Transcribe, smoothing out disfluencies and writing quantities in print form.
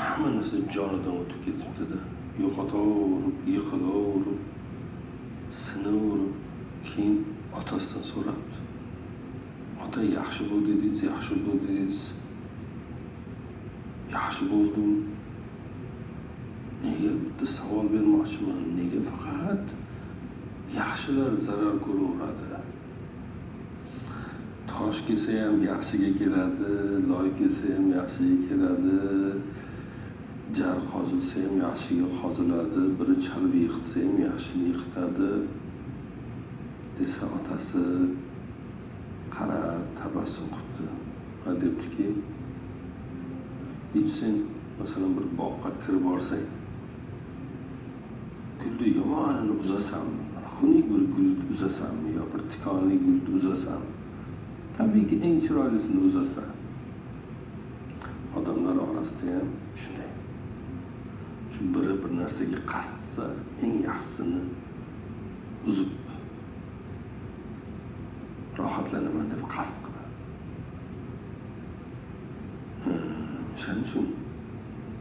hamma narsa jonidan o'tib ketibdi-da. Yo'qotaverib, yiqilaverib, sinaverib, keyin otasidan so'rabdi. Ota, yaxshi bo'l dedingiz, yaxshi bo'l dedingiz. Yaxshi bo'ldim. Nega bitta savol bermoqchiman. Nega faqat yaxshilar zarar ko'raveradi? Tosh kelsa ham yaxshiga keladi, loy kelsa ham yaxshiga keladi. Jar qozilsa ham yaxshiga qoziladi, biri chalib yiqitsa ham yaxshini yiqitadi desa otasi qarab tabassum qildi va debdiki, hech sen masalan bir bog'ga kirib borsang, gulni yomonini uzasanmi, xunuk bir gulni uzasanmi yo bir tikonli gulni uzasanmi? Tabiiyki eng chiroylisini uzasan. Odamlar orasida ham shunday. Shu biri bir narsaga qasd qilsa, eng yaxshisini uzib rohatlanaman deb qasd qiladi. Shuning uchun